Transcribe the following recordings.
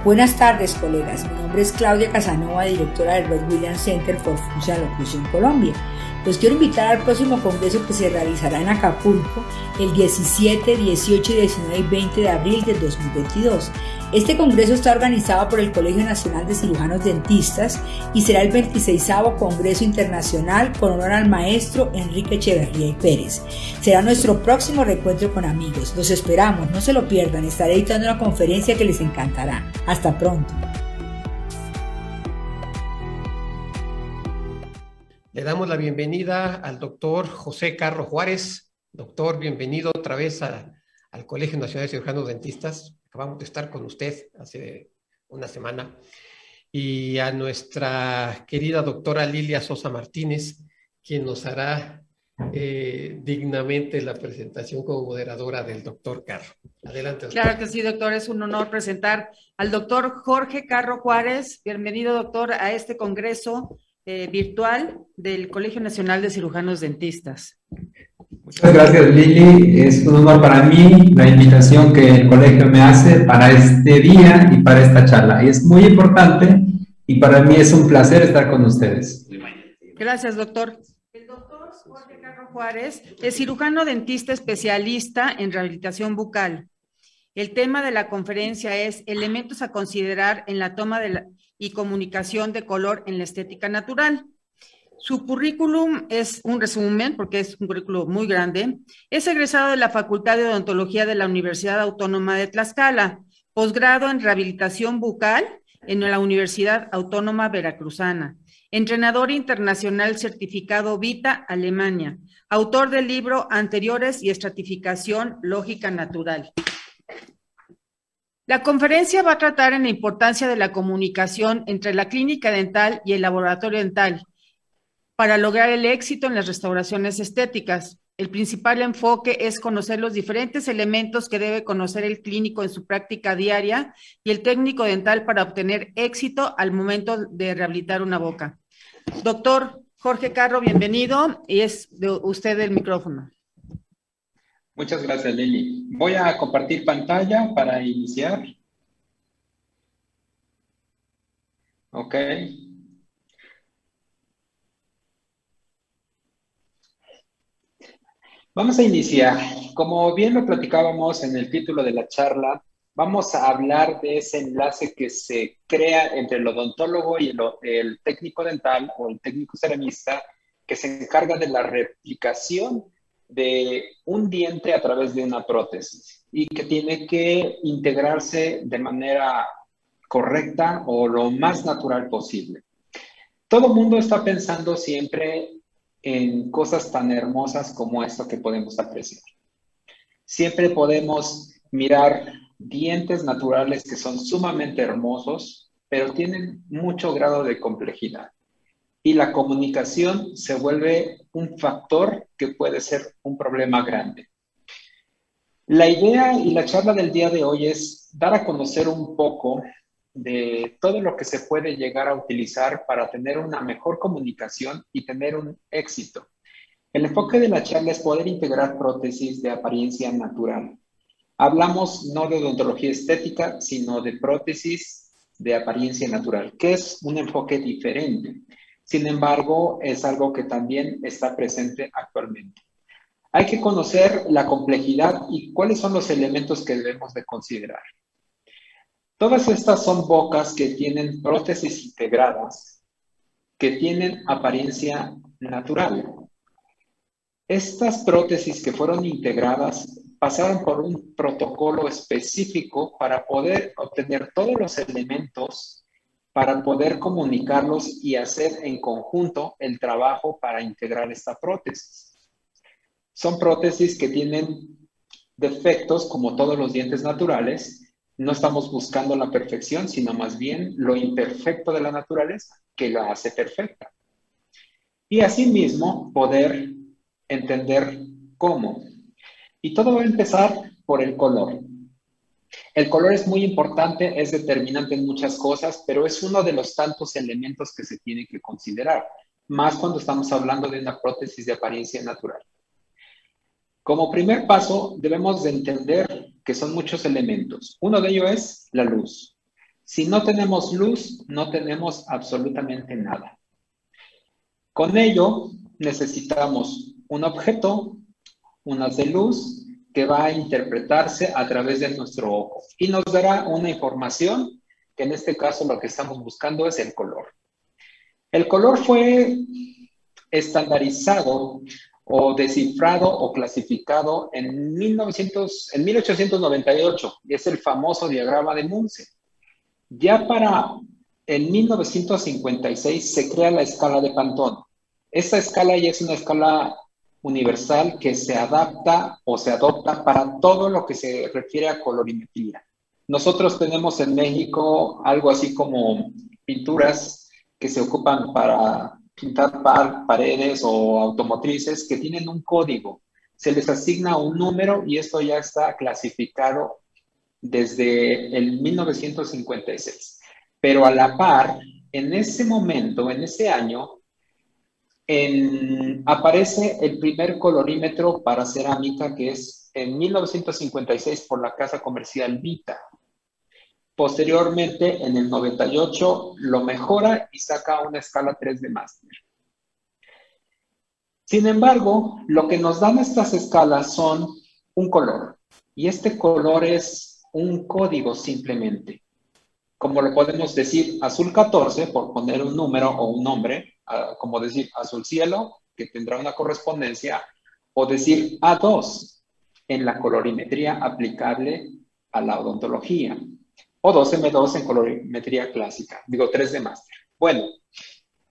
Buenas tardes, colegas. Mi nombre es Claudia Casanova, directora del Rod Williams Center for Functional Occlusion Colombia. Los quiero invitar al próximo congreso que se realizará en Acapulco el 17, 18, 19 y 20 de abril del 2022. Este congreso está organizado por el Colegio Nacional de Cirujanos Dentistas y será el 26º Congreso Internacional con honor al maestro Enrique Echeverría y Pérez. Será nuestro próximo reencuentro con amigos. Los esperamos, no se lo pierdan. Estaré editando una conferencia que les encantará. Hasta pronto. Le damos la bienvenida al doctor José Carro Juárez. Doctor, bienvenido otra vez al Colegio Nacional de Cirujanos Dentistas. Acabamos de estar con usted hace una semana. Y a nuestra querida doctora Lilia Sosa Martínez, quien nos hará dignamente la presentación como moderadora del doctor Carro. Adelante, doctor. Claro que sí, doctor. Es un honor presentar al doctor Jorge Carro Juárez. Bienvenido, doctor, a este congreso virtual del Colegio Nacional de Cirujanos Dentistas. Muchas gracias, Lili. Es un honor para mí la invitación que el colegio me hace para este día y para esta charla. Es muy importante y para mí es un placer estar con ustedes. Gracias, doctor. El doctor Jorge Carro Juárez es cirujano dentista especialista en rehabilitación bucal. El tema de la conferencia es elementos a considerar en la toma y comunicación de color en la estética natural. Su currículum es un resumen, porque es un currículum muy grande. Es egresado de la Facultad de Odontología de la Universidad Autónoma de Tlaxcala, posgrado en rehabilitación bucal en la Universidad Autónoma Veracruzana, entrenador internacional certificado Vita, Alemania, autor del libro Anteriores y Estratificación Lógica Natural. La conferencia va a tratar en la importancia de la comunicación entre la clínica dental y el laboratorio dental para lograr el éxito en las restauraciones estéticas. El principal enfoque es conocer los diferentes elementos que debe conocer el clínico en su práctica diaria y el técnico dental para obtener éxito al momento de rehabilitar una boca. Doctor Jorge Carro, bienvenido, y es de usted el micrófono. Muchas gracias, Lili. Voy a compartir pantalla para iniciar. Ok. Vamos a iniciar. Como bien lo platicábamos en el título de la charla, vamos a hablar de ese enlace que se crea entre el odontólogo y el técnico dental o el técnico ceramista que se encarga de la replicación de un diente a través de una prótesis y que tiene que integrarse de manera correcta o lo más natural posible. Todo el mundo está pensando siempre en cosas tan hermosas como esto que podemos apreciar. Siempre podemos mirar dientes naturales que son sumamente hermosos, pero tienen mucho grado de complejidad. Y la comunicación se vuelve un factor que puede ser un problema grande. La idea y la charla del día de hoy es dar a conocer un poco de todo lo que se puede llegar a utilizar para tener una mejor comunicación y tener un éxito. El enfoque de la charla es poder integrar prótesis de apariencia natural. Hablamos no de odontología estética, sino de prótesis de apariencia natural, que es un enfoque diferente. Sin embargo, es algo que también está presente actualmente. Hay que conocer la complejidad y cuáles son los elementos que debemos de considerar. Todas estas son bocas que tienen prótesis integradas, que tienen apariencia natural. Estas prótesis que fueron integradas pasaron por un protocolo específico para poder obtener todos los elementos para poder comunicarlos y hacer en conjunto el trabajo para integrar esta prótesis. Son prótesis que tienen defectos como todos los dientes naturales. No estamos buscando la perfección, sino más bien lo imperfecto de la naturaleza, que la hace perfecta. Y asimismo, poder entender cómo. Y todo va a empezar por el color. El color es muy importante, es determinante en muchas cosas, pero es uno de los tantos elementos que se tiene que considerar, más cuando estamos hablando de una prótesis de apariencia natural. Como primer paso, debemos de entender que son muchos elementos. Uno de ellos es la luz. Si no tenemos luz, no tenemos absolutamente nada. Con ello, necesitamos un objeto, un haz de luz, que va a interpretarse a través de nuestro ojo y nos dará una información que en este caso lo que estamos buscando es el color. El color fue estandarizado o descifrado o clasificado en 1898, y es el famoso diagrama de Munsell. Ya en 1956 se crea la escala de Pantone. Esta escala ya es una escala universal que se adapta o se adopta para todo lo que se refiere a colorimetría. Nosotros tenemos en México algo así como pinturas que se ocupan para pintar paredes o automotrices que tienen un código. Se les asigna un número y esto ya está clasificado desde el 1956. Pero a la par, en ese momento, en ese año, aparece el primer colorímetro para cerámica, que es en 1956 por la casa comercial Vita. Posteriormente, en el 98, lo mejora y saca una escala 3 de máster. Sin embargo, lo que nos dan estas escalas son un color. Y este color es un código simplemente. Como lo podemos decir, azul 14, por poner un número o un nombre, como decir azul cielo, que tendrá una correspondencia, o decir A2 en la colorimetría aplicable a la odontología, o 2M2 en colorimetría clásica, digo 3 de máster. Bueno,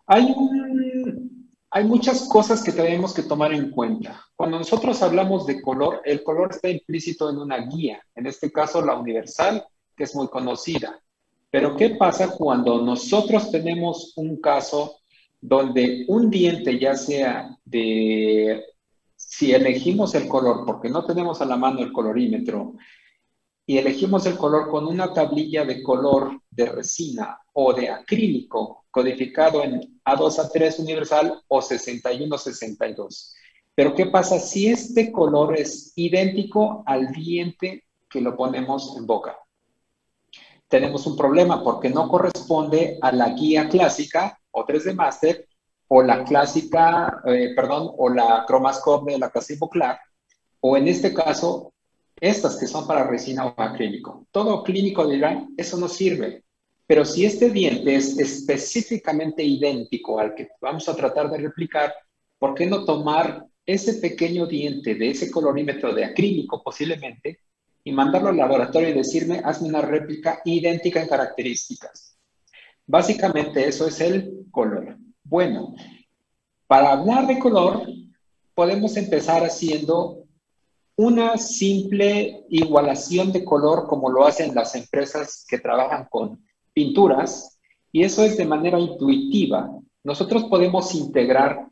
hay muchas cosas que tenemos que tomar en cuenta. Cuando nosotros hablamos de color, el color está implícito en una guía, en este caso la universal, que es muy conocida. Pero ¿qué pasa cuando nosotros tenemos un caso donde un diente, ya sea si elegimos el color, porque no tenemos a la mano el colorímetro, y elegimos el color con una tablilla de color de resina o de acrílico, codificado en A2A3 universal o 6162? Pero ¿qué pasa si este color es idéntico al diente que lo ponemos en boca? Tenemos un problema porque no corresponde a la guía clásica o 3 de máster o la clásica, o la ChromaScope de la casa Ivoclar, o en este caso, estas que son para resina o acrílico. Todo clínico dirá, eso no sirve. Pero si este diente es específicamente idéntico al que vamos a tratar de replicar, ¿por qué no tomar ese pequeño diente de ese colorímetro de acrílico posiblemente y mandarlo al laboratorio y decirme, hazme una réplica idéntica en características? Básicamente eso es el color. Bueno, para hablar de color, podemos empezar haciendo una simple igualación de color como lo hacen las empresas que trabajan con pinturas, y eso es de manera intuitiva. Nosotros podemos integrar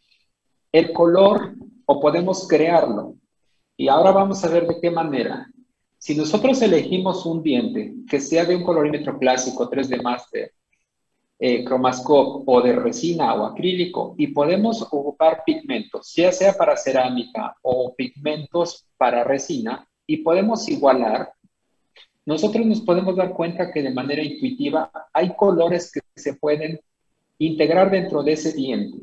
el color o podemos crearlo. Y ahora vamos a ver de qué manera. Si nosotros elegimos un diente que sea de un colorímetro clásico, 3 de máster, ChromaScope o de resina o acrílico, y podemos ocupar pigmentos, ya sea para cerámica o pigmentos para resina, y podemos igualar, nosotros nos podemos dar cuenta que de manera intuitiva hay colores que se pueden integrar dentro de ese diente,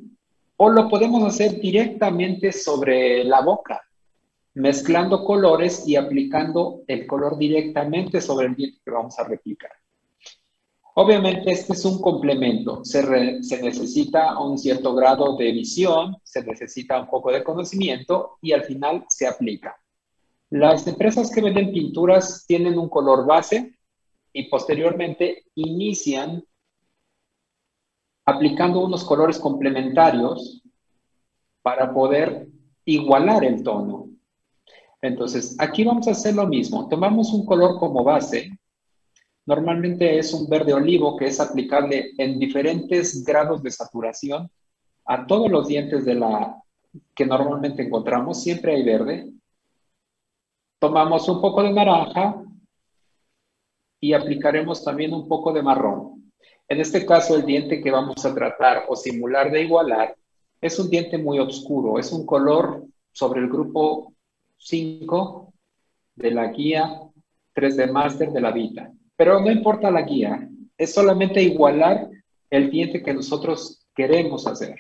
o lo podemos hacer directamente sobre la boca, mezclando colores y aplicando el color directamente sobre el diente que vamos a replicar. Obviamente este es un complemento, se necesita un cierto grado de visión, se necesita un poco de conocimiento y al final se aplica. Las empresas que venden pinturas tienen un color base y posteriormente inician aplicando unos colores complementarios para poder igualar el tono. Entonces, aquí vamos a hacer lo mismo. Tomamos un color como base. Normalmente es un verde olivo que es aplicable en diferentes grados de saturación a todos los dientes que normalmente encontramos. Siempre hay verde. Tomamos un poco de naranja y aplicaremos también un poco de marrón. En este caso, el diente que vamos a tratar o simular de igualar es un diente muy oscuro. Es un color sobre el grupo 5 de la guía 3 de máster de la Vita. Pero no importa la guía, Es solamente igualar el diente que nosotros queremos hacer.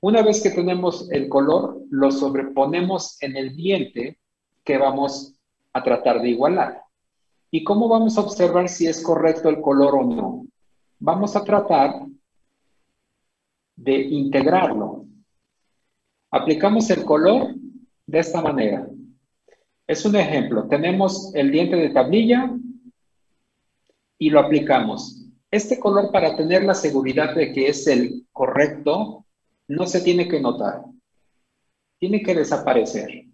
Una vez que tenemos el color, lo sobreponemos en el diente que vamos a tratar de igualar. ¿Y cómo vamos a observar si es correcto el color o no? Vamos a tratar de integrarlo. Aplicamos el color de esta manera. Es un ejemplo. Tenemos el diente de tablilla y lo aplicamos. Este color, para tener la seguridad de que es el correcto, no se tiene que notar. Tiene que desaparecer.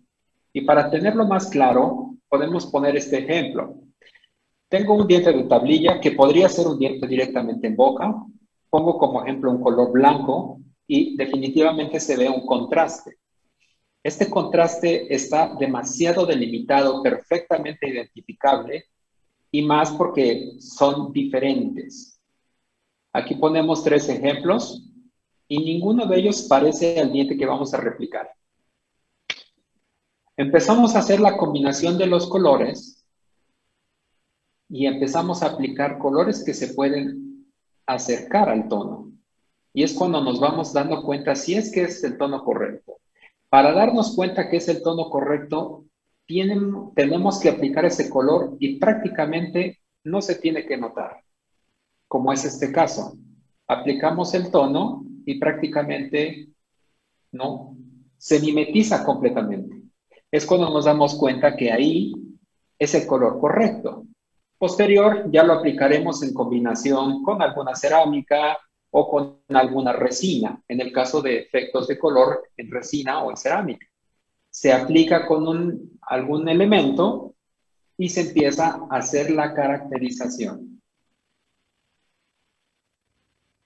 Y para tenerlo más claro, podemos poner este ejemplo. Tengo un diente de tablilla que podría ser un diente directamente en boca. Pongo como ejemplo un color blanco y definitivamente se ve un contraste. Este contraste está demasiado delimitado, perfectamente identificable, y más porque son diferentes. Aquí ponemos 3 ejemplos y ninguno de ellos parece al diente que vamos a replicar. Empezamos a hacer la combinación de los colores y empezamos a aplicar colores que se pueden acercar al tono. Y es cuando nos vamos dando cuenta si es que es el tono correcto. Para darnos cuenta que es el tono correcto, tenemos que aplicar ese color y prácticamente no se tiene que notar, como es este caso. Aplicamos el tono y prácticamente no se mimetiza completamente. Es cuando nos damos cuenta que ahí es el color correcto. Posterior, ya lo aplicaremos en combinación con alguna cerámica o con alguna resina, en el caso de efectos de color en resina o en cerámica. Se aplica con algún elemento y se empieza a hacer la caracterización.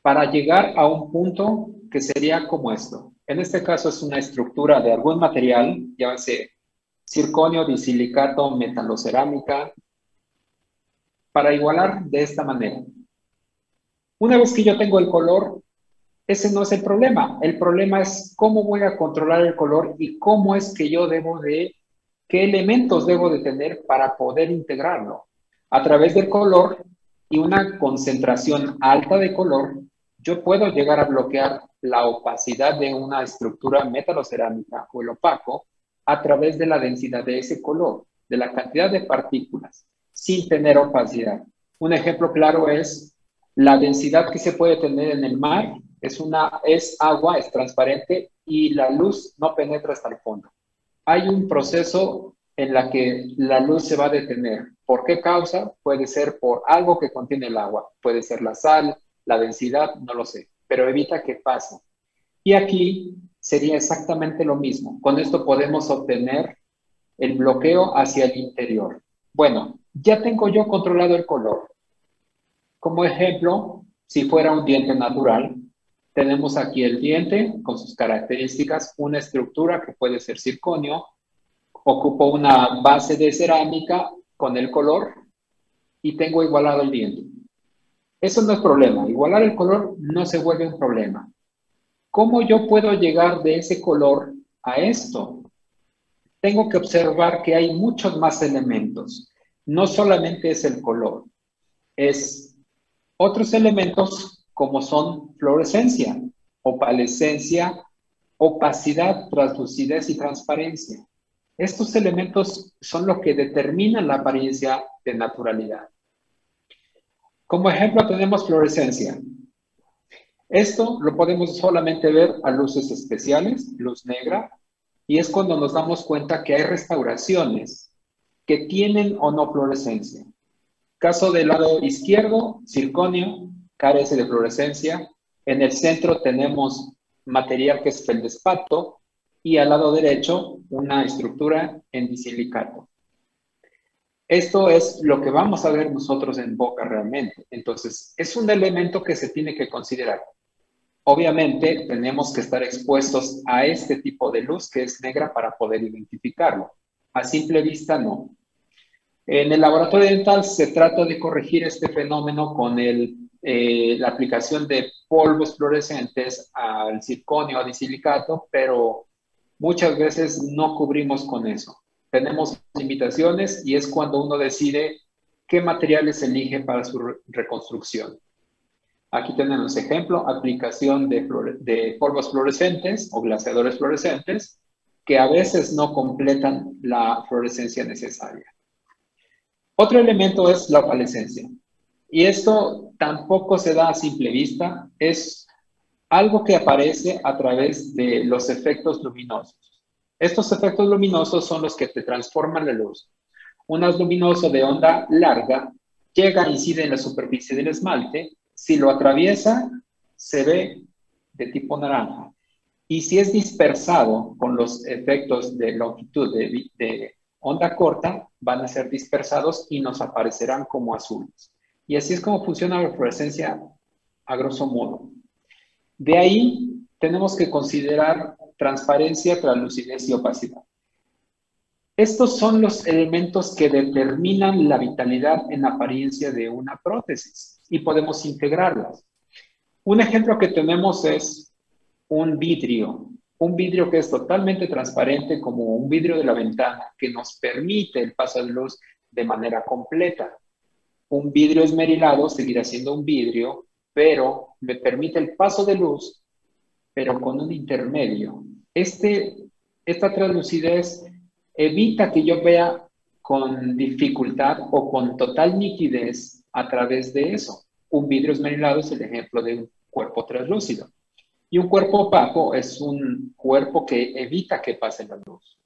Para llegar a un punto que sería como esto. En este caso es una estructura de algún material, llámese circonio, disilicato, metalocerámica, para igualar de esta manera. Una vez que yo tengo el color, ese no es el problema. El problema es cómo voy a controlar el color y cómo es que yo qué elementos debo de tener para poder integrarlo. A través del color y una concentración alta de color, yo puedo llegar a bloquear la opacidad de una estructura metalocerámica o el opaco a través de la densidad de ese color, de la cantidad de partículas, sin tener opacidad. Un ejemplo claro es la densidad que se puede tener en el mar. Es agua, es transparente y la luz no penetra hasta el fondo. Hay un proceso en la que la luz se va a detener. ¿Por qué causa? Puede ser por algo que contiene el agua. Puede ser la sal, la densidad, no lo sé. Pero evita que pase. Y aquí sería exactamente lo mismo. Con esto podemos obtener el bloqueo hacia el interior. Bueno, ya tengo yo controlado el color. Como ejemplo, si fuera un diente natural, tenemos aquí el diente con sus características, una estructura que puede ser circonio, ocupo una base de cerámica con el color y tengo igualado el diente. Eso no es problema, igualar el color no se vuelve un problema. ¿Cómo yo puedo llegar de ese color a esto? Tengo que observar que hay muchos más elementos. No solamente es el color, es otros elementos como son fluorescencia, opalescencia, opacidad, translucidez y transparencia. Estos elementos son los que determinan la apariencia de naturalidad. Como ejemplo tenemos fluorescencia. Esto lo podemos solamente ver a luces especiales, luz negra, y es cuando nos damos cuenta que hay restauraciones que tienen o no fluorescencia. Caso del lado izquierdo, circonio, carece de fluorescencia. En el centro tenemos material que es feldespato y al lado derecho una estructura en disilicato. Esto es lo que vamos a ver nosotros en boca realmente. Entonces, es un elemento que se tiene que considerar. Obviamente, tenemos que estar expuestos a este tipo de luz que es negra para poder identificarlo. A simple vista, no. En el laboratorio dental se trata de corregir este fenómeno con la aplicación de polvos fluorescentes al circonio, al disilicato, pero muchas veces no cubrimos con eso. Tenemos limitaciones y es cuando uno decide qué materiales elige para su reconstrucción. Aquí tenemos ejemplo, aplicación de polvos fluorescentes o glaseadores fluorescentes que a veces no completan la fluorescencia necesaria. Otro elemento es la opalescencia. Y esto tampoco se da a simple vista, es algo que aparece a través de los efectos luminosos. Estos efectos luminosos son los que te transforman la luz. Un haz luminoso de onda larga llega e incide en la superficie del esmalte. Si lo atraviesa, se ve de tipo naranja. Y si es dispersado con los efectos de longitud de onda corta, van a ser dispersados y nos aparecerán como azules. Y así es como funciona la fluorescencia a grosso modo. De ahí tenemos que considerar transparencia, translucidez y opacidad. Estos son los elementos que determinan la vitalidad en apariencia de una prótesis y podemos integrarlas. Un ejemplo que tenemos es un vidrio que es totalmente transparente como un vidrio de la ventana que nos permite el paso de luz de manera completa. Un vidrio esmerilado seguirá siendo un vidrio, pero me permite el paso de luz, pero con un intermedio. Esta translucidez evita que yo vea con dificultad o con total nitidez a través de eso. Un vidrio esmerilado es el ejemplo de un cuerpo translúcido. Y un cuerpo opaco es un cuerpo que evita que pase la luz.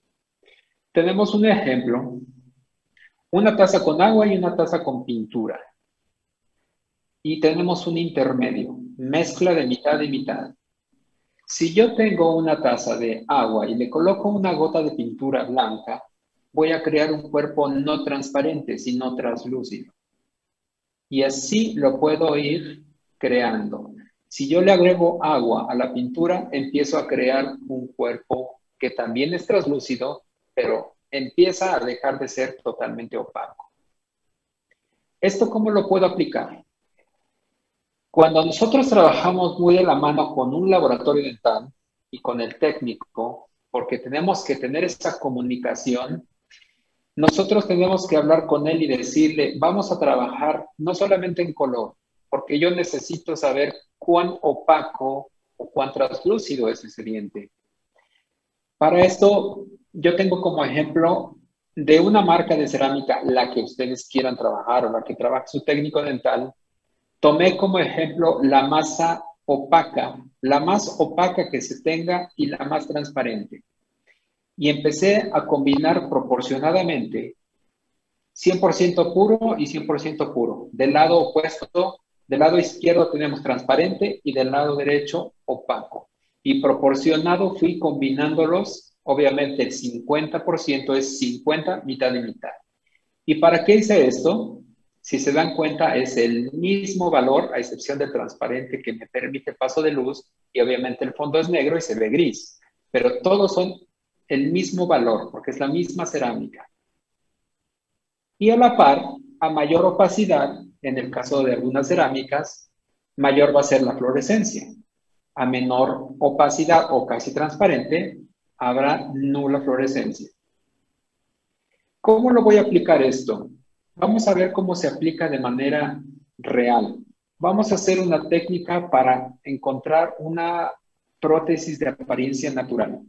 Tenemos un ejemplo, una taza con agua y una taza con pintura. Y tenemos un intermedio, mezcla de mitad y mitad. Si yo tengo una taza de agua y le coloco una gota de pintura blanca, voy a crear un cuerpo no transparente, sino translúcido. Y así lo puedo ir creando. Si yo le agrego agua a la pintura, empiezo a crear un cuerpo que también es translúcido, pero empieza a dejar de ser totalmente opaco. ¿Esto cómo lo puedo aplicar? Cuando nosotros trabajamos muy de la mano con un laboratorio dental y con el técnico, porque tenemos que tener esa comunicación, nosotros tenemos que hablar con él y decirle, vamos a trabajar no solamente en color, porque yo necesito saber cuán opaco o cuán translúcido es ese diente. Para esto, yo tengo como ejemplo de una marca de cerámica, la que ustedes quieran trabajar o la que trabaje su técnico dental. Tomé como ejemplo la masa opaca, la más opaca que se tenga y la más transparente. Y empecé a combinar proporcionadamente 100% puro y 100% puro. Del lado opuesto, del lado izquierdo tenemos transparente y del lado derecho opaco. Y proporcionado fui combinándolos, obviamente el 50% es 50, mitad y mitad. ¿Y para qué hice esto? Si se dan cuenta, es el mismo valor, a excepción del transparente que me permite paso de luz, y obviamente el fondo es negro y se ve gris. Pero todos son el mismo valor, porque es la misma cerámica. Y a la par, a mayor opacidad, en el caso de algunas cerámicas, mayor va a ser la fluorescencia. A menor opacidad o casi transparente, habrá nula fluorescencia. ¿Cómo lo voy a aplicar esto? Vamos a ver cómo se aplica de manera real. Vamos a hacer una técnica para encontrar una prótesis de apariencia natural.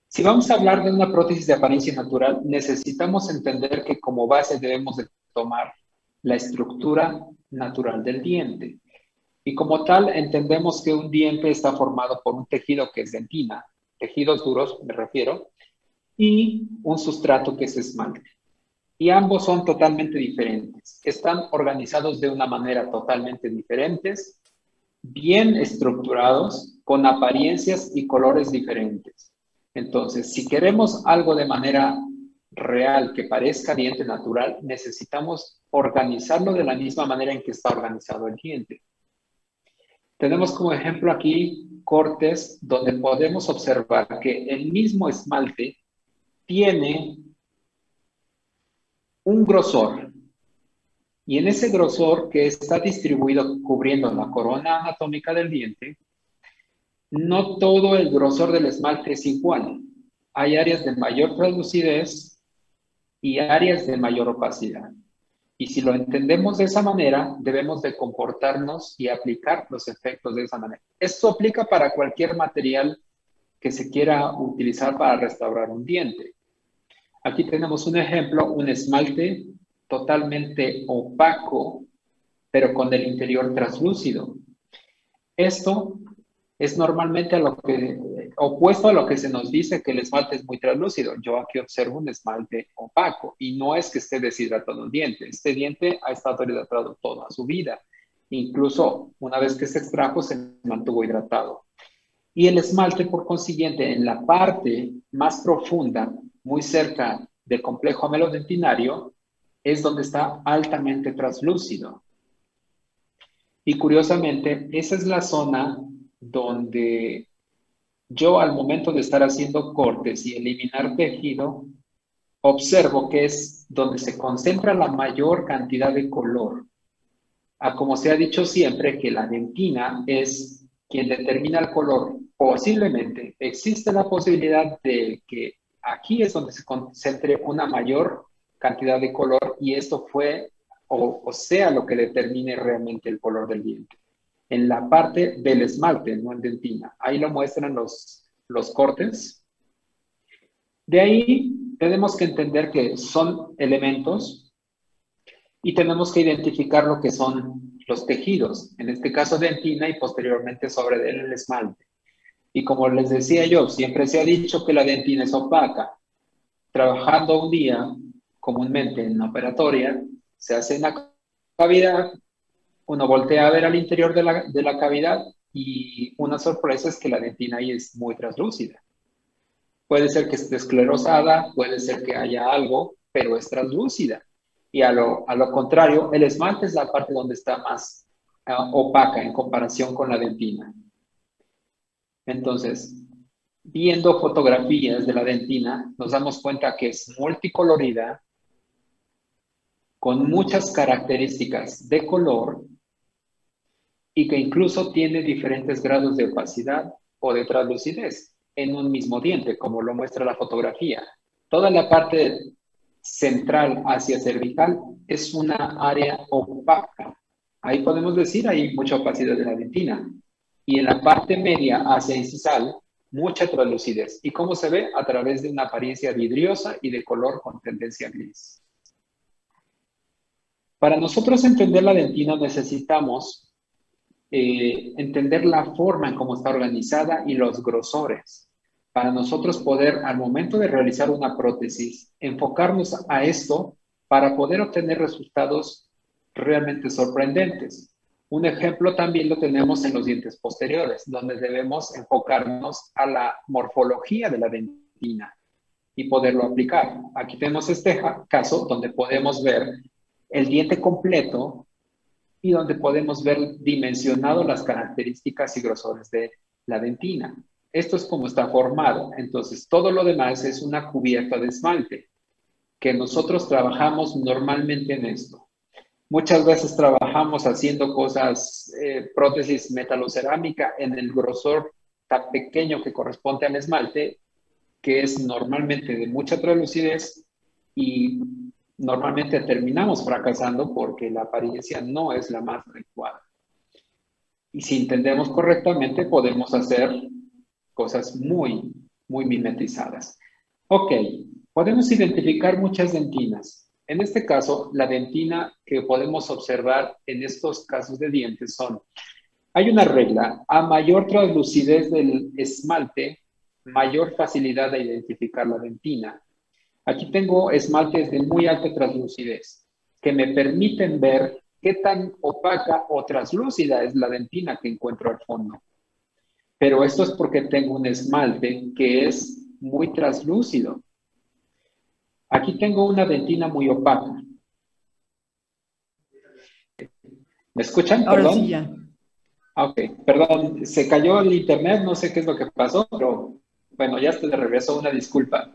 Si vamos a hablar de una prótesis de apariencia natural, necesitamos entender que como base debemos de tomar la estructura natural del diente. Y como tal, entendemos que un diente está formado por un tejido que es dentina, tejidos duros me refiero, y un sustrato que es esmalte. Y ambos son totalmente diferentes. Están organizados de una manera totalmente diferentes, bien estructurados, con apariencias y colores diferentes. Entonces, si queremos algo de manera real que parezca diente natural, necesitamos organizarlo de la misma manera en que está organizado el diente. Tenemos como ejemplo aquí cortes donde podemos observar que el mismo esmalte tiene un grosor, y en ese grosor que está distribuido cubriendo la corona anatómica del diente, no todo el grosor del esmalte es igual. Hay áreas de mayor translucidez y áreas de mayor opacidad. Y si lo entendemos de esa manera, debemos de comportarnos y aplicar los efectos de esa manera. Esto aplica para cualquier material que se quiera utilizar para restaurar un diente. Aquí tenemos un ejemplo, un esmalte totalmente opaco, pero con el interior translúcido. Esto es normalmente opuesto a lo que se nos dice que el esmalte es muy translúcido. Yo aquí observo un esmalte opaco y no es que esté deshidratado el diente. Este diente ha estado hidratado toda su vida. Incluso una vez que se extrajo, se mantuvo hidratado. Y el esmalte, por consiguiente, en la parte más profunda, muy cerca del complejo amelodentinario, es donde está altamente translúcido. Y curiosamente, esa es la zona donde yo, al momento de estar haciendo cortes y eliminar tejido, observo que es donde se concentra la mayor cantidad de color. Como se ha dicho siempre, que la dentina es quien determina el color. Posiblemente existe la posibilidad de que aquí es donde se concentre una mayor cantidad de color y esto fue o sea lo que determine realmente el color del diente. En la parte del esmalte, no en dentina. Ahí lo muestran los cortes. De ahí tenemos que entender que son elementos y tenemos que identificar lo que son los tejidos, en este caso dentina y posteriormente sobre él el esmalte. Y como les decía yo, siempre se ha dicho que la dentina es opaca. Trabajando un día, comúnmente en una operatoria, se hace una cavidad, uno voltea a ver al interior de la cavidad y una sorpresa es que la dentina ahí es muy translúcida. Puede ser que esté esclerosada, puede ser que haya algo, pero es translúcida. Y a lo contrario, el esmalte es la parte donde está más opaca en comparación con la dentina. Entonces, viendo fotografías de la dentina, nos damos cuenta que es multicolorida, con muchas características de color y que incluso tiene diferentes grados de opacidad o de translucidez en un mismo diente, como lo muestra la fotografía. Toda la parte central hacia cervical es una área opaca. Ahí podemos decir hay mucha opacidad de la dentina. Y en la parte media hacia incisal, mucha translucidez. ¿Y cómo se ve? A través de una apariencia vidriosa y de color con tendencia gris. Para nosotros entender la dentina necesitamos entender la forma en cómo está organizada y los grosores. Para nosotros poder, al momento de realizar una prótesis, enfocarnos a esto para poder obtener resultados realmente sorprendentes. Un ejemplo también lo tenemos en los dientes posteriores, donde debemos enfocarnos a la morfología de la dentina y poderlo aplicar. Aquí tenemos este caso donde podemos ver el diente completo y donde podemos ver dimensionado las características y grosores de la dentina. Esto es como está formado. Entonces, todo lo demás es una cubierta de esmalte, que nosotros trabajamos normalmente en esto. Muchas veces trabajamos haciendo cosas, prótesis metalocerámica en el grosor tan pequeño que corresponde al esmalte, que es normalmente de mucha translucidez y normalmente terminamos fracasando porque la apariencia no es la más adecuada. Y si entendemos correctamente, podemos hacer cosas muy, muy mimetizadas. Ok, podemos identificar muchas dentinas. En este caso, la dentina que podemos observar en estos casos de dientes son, hay una regla, a mayor translucidez del esmalte, mayor facilidad de identificar la dentina. Aquí tengo esmaltes de muy alta translucidez que me permiten ver qué tan opaca o translúcida es la dentina que encuentro al fondo. Pero esto es porque tengo un esmalte que es muy translúcido. Aquí tengo una dentina muy opaca. ¿Me escuchan? Ahora Perdón. sí ya. Ok, perdón, se cayó el internet, no sé qué es lo que pasó, pero bueno, ya estoy de regreso, una disculpa.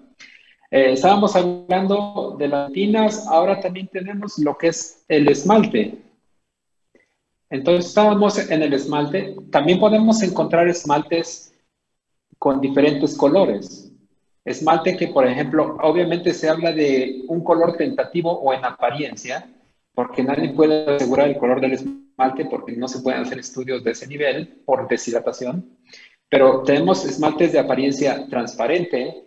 Estábamos hablando de las dentinas, ahora también tenemos lo que es el esmalte. Entonces estábamos en el esmalte, también podemos encontrar esmaltes con diferentes colores. Esmalte que, por ejemplo, obviamente se habla de un color tentativo o en apariencia, porque nadie puede asegurar el color del esmalte porque no se pueden hacer estudios de ese nivel por deshidratación. Pero tenemos esmaltes de apariencia transparente,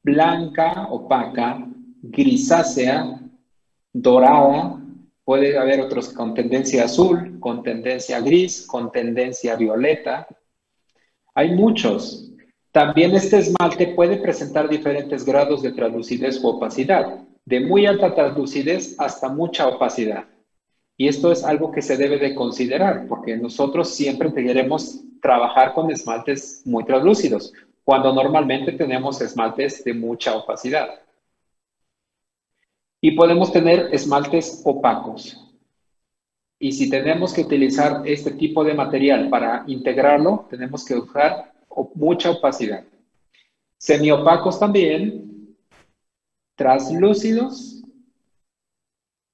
blanca, opaca, grisácea, dorada. Puede haber otros con tendencia azul, con tendencia gris, con tendencia violeta. Hay muchos. También este esmalte puede presentar diferentes grados de translucidez u opacidad, de muy alta translucidez hasta mucha opacidad. Y esto es algo que se debe de considerar, porque nosotros siempre queremos trabajar con esmaltes muy translúcidos, cuando normalmente tenemos esmaltes de mucha opacidad. Y podemos tener esmaltes opacos. Y si tenemos que utilizar este tipo de material para integrarlo, tenemos que usar mucha opacidad. Semiopacos también, translúcidos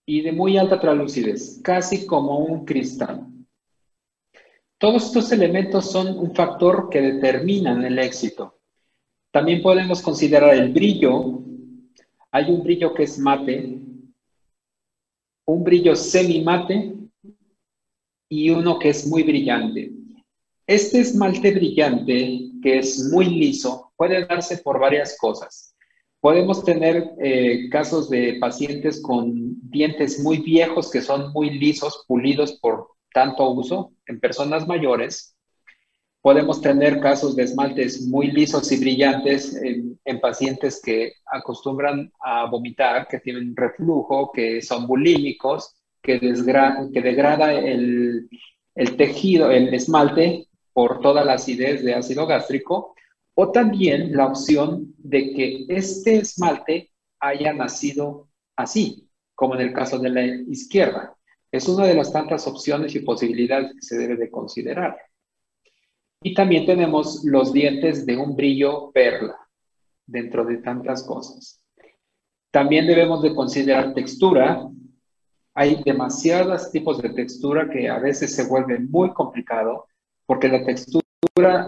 y de muy alta translucidez, casi como un cristal. Todos estos elementos son un factor que determinan el éxito. También podemos considerar el brillo. Hay un brillo que es mate, un brillo semi-mate y uno que es muy brillante. Este esmalte brillante, que es muy liso, puede darse por varias cosas. Podemos tener casos de pacientes con dientes muy viejos que son muy lisos, pulidos por tanto uso en personas mayores. Podemos tener casos de esmaltes muy lisos y brillantes en pacientes que acostumbran a vomitar, que tienen reflujo, que son bulímicos, que degrada el tejido, el esmalte, por toda la acidez de ácido gástrico, o también la opción de que este esmalte haya nacido así, como en el caso de la izquierda. Es una de las tantas opciones y posibilidades que se debe de considerar. Y también tenemos los dientes de un brillo perla, dentro de tantas cosas. También debemos de considerar textura. Hay demasiados tipos de textura que a veces se vuelve muy complicado, porque la textura,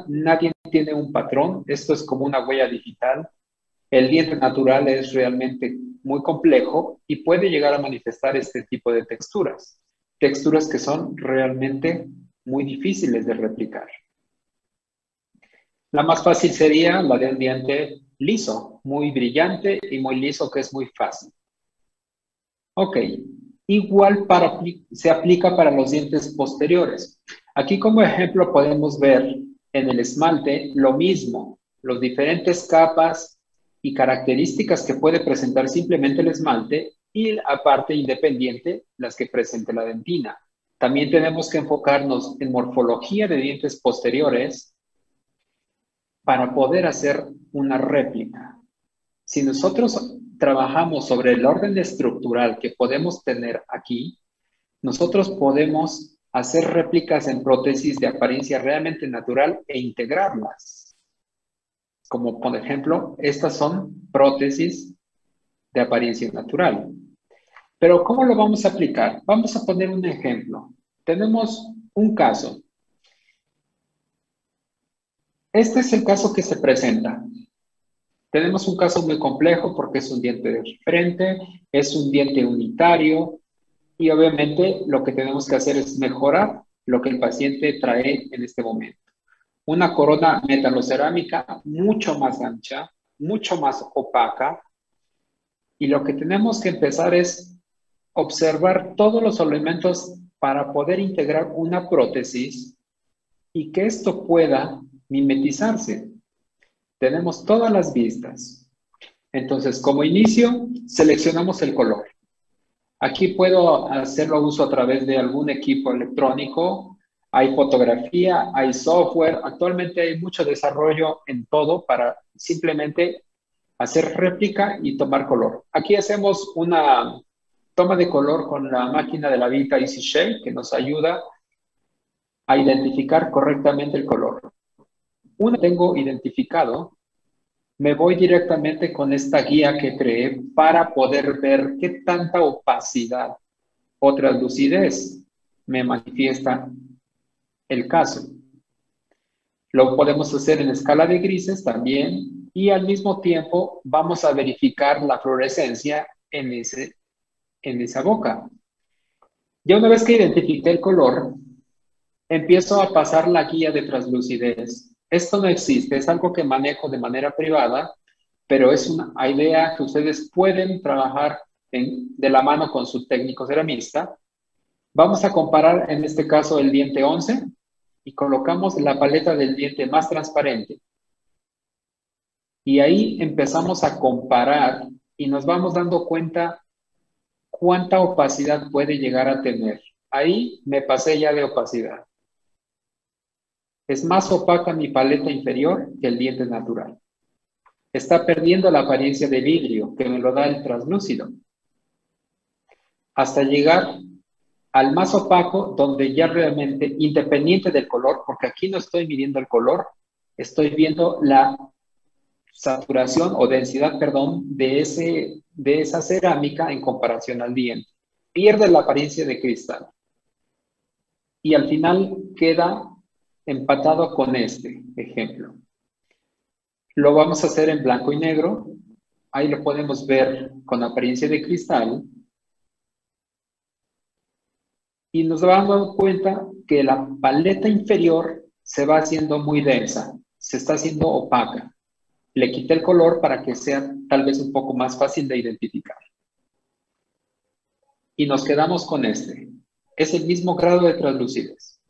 nadie tiene un patrón. Esto es como una huella digital. El diente natural es realmente muy complejo y puede llegar a manifestar este tipo de texturas. Texturas que son realmente muy difíciles de replicar. La más fácil sería la de un diente liso, muy brillante y muy liso, que es muy fácil. Ok, igual se aplica para los dientes posteriores. Aquí como ejemplo podemos ver en el esmalte lo mismo, las diferentes capas y características que puede presentar simplemente el esmalte y aparte independiente las que presente la dentina. También tenemos que enfocarnos en morfología de dientes posteriores para poder hacer una réplica. Si nosotros trabajamos sobre el orden estructural que podemos tener aquí, nosotros podemos hacer réplicas en prótesis de apariencia realmente natural e integrarlas. Como por ejemplo, estas son prótesis de apariencia natural. Pero ¿cómo lo vamos a aplicar? Vamos a poner un ejemplo. Tenemos un caso. Este es el caso que se presenta. Tenemos un caso muy complejo porque es un diente de frente, es un diente unitario y obviamente lo que tenemos que hacer es mejorar lo que el paciente trae en este momento. Una corona metalocerámica mucho más ancha, mucho más opaca, y lo que tenemos que empezar es observar todos los elementos para poder integrar una prótesis y que esto pueda mimetizarse. Tenemos todas las vistas. Entonces, como inicio, seleccionamos el color. Aquí puedo hacerlo uso a través de algún equipo electrónico. Hay fotografía, hay software. Actualmente hay mucho desarrollo en todo para simplemente hacer réplica y tomar color. Aquí hacemos una toma de color con la máquina de la Vita Easy Shade que nos ayuda a identificar correctamente el color. Una tengo identificado, me voy directamente con esta guía que creé para poder ver qué tanta opacidad o translucidez me manifiesta el caso. Lo podemos hacer en escala de grises también y al mismo tiempo vamos a verificar la fluorescencia en en esa boca. Ya una vez que identifiqué el color, empiezo a pasar la guía de translucidez. Esto no existe, es algo que manejo de manera privada, pero es una idea que ustedes pueden trabajar de la mano con su técnico ceramista. Vamos a comparar en este caso el diente 11 y colocamos la paleta del diente más transparente. Y ahí empezamos a comparar y nos vamos dando cuenta cuánta opacidad puede llegar a tener. Ahí me pasé ya de opacidad. Es más opaca mi paleta inferior que el diente natural. Está perdiendo la apariencia de vidrio que me lo da el translúcido. Hasta llegar al más opaco, donde ya realmente, independiente del color, porque aquí no estoy midiendo el color, estoy viendo la saturación o densidad, perdón, de esa cerámica en comparación al diente. Pierde la apariencia de cristal. Y al final queda empatado con este ejemplo. Lo vamos a hacer en blanco y negro. Ahí lo podemos ver con apariencia de cristal. Y nos vamos dando cuenta que la paleta inferior se va haciendo muy densa, se está haciendo opaca. Le quité el color para que sea tal vez un poco más fácil de identificar. Y nos quedamos con este. Es el mismo grado de translucidez.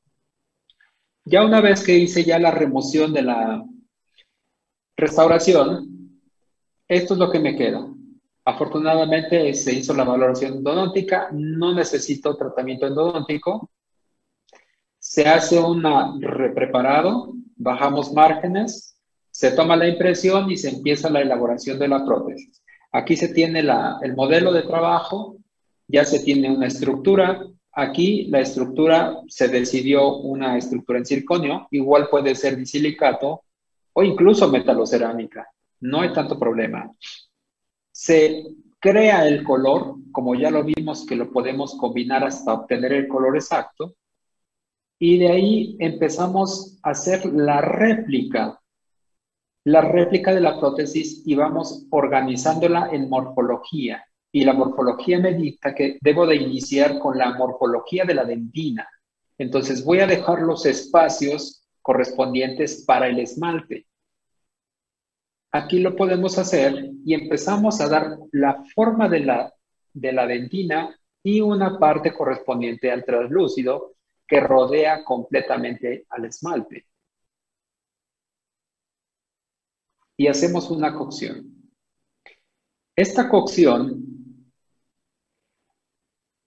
Ya una vez que hice ya la remoción de la restauración, esto es lo que me queda. Afortunadamente se hizo la valoración endodóntica, no necesito tratamiento endodóntico. Se hace un repreparado, bajamos márgenes, se toma la impresión y se empieza la elaboración de la prótesis. Aquí se tiene el modelo de trabajo, ya se tiene una estructura. Aquí la estructura, se decidió una estructura en circonio, igual puede ser disilicato o incluso metalocerámica. No hay tanto problema. Se crea el color, como ya lo vimos que lo podemos combinar hasta obtener el color exacto, y de ahí empezamos a hacer la réplica de la prótesis y vamos organizándola en morfología. Y la morfología me dicta que debo de iniciar con la morfología de la dentina. Entonces voy a dejar los espacios correspondientes para el esmalte. Aquí lo podemos hacer y empezamos a dar la forma de la dentina y una parte correspondiente al translúcido que rodea completamente al esmalte. Y hacemos una cocción. Esta cocción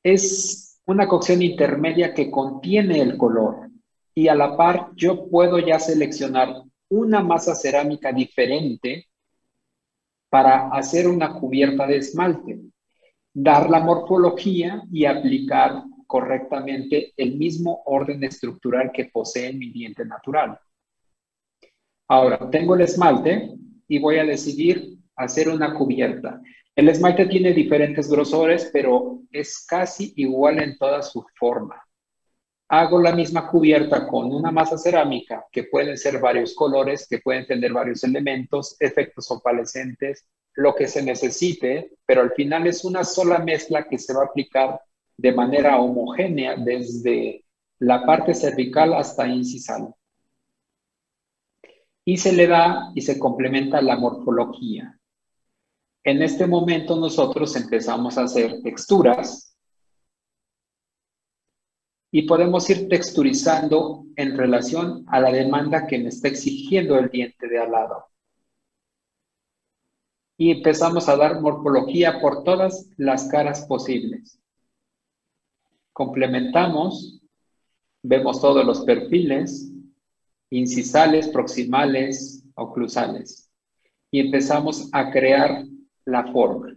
es una cocción intermedia que contiene el color y a la par yo puedo ya seleccionar una masa cerámica diferente para hacer una cubierta de esmalte, dar la morfología y aplicar correctamente el mismo orden estructural que posee mi diente natural. Ahora, tengo el esmalte y voy a decidir hacer una cubierta. El esmalte tiene diferentes grosores, pero es casi igual en toda su forma. Hago la misma cubierta con una masa cerámica, que pueden ser varios colores, que pueden tener varios elementos, efectos opalescentes, lo que se necesite, pero al final es una sola mezcla que se va a aplicar de manera homogénea desde la parte cervical hasta incisal. Y se le da y se complementa la morfología. En este momento nosotros empezamos a hacer texturas y podemos ir texturizando en relación a la demanda que me está exigiendo el diente de al lado. Y empezamos a dar morfología por todas las caras posibles. Complementamos, vemos todos los perfiles, incisales, proximales, oclusales. Y empezamos a crear la forma.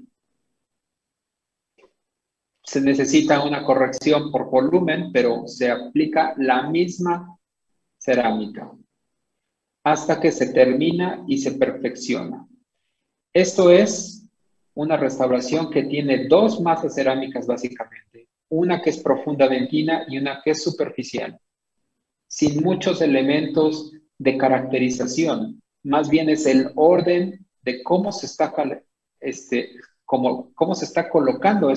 Se necesita una corrección por volumen, pero se aplica la misma cerámica hasta que se termina y se perfecciona. Esto es una restauración que tiene dos masas cerámicas básicamente, una que es profunda dentina y una que es superficial, sin muchos elementos de caracterización, más bien es el orden de cómo se está, cómo se está colocando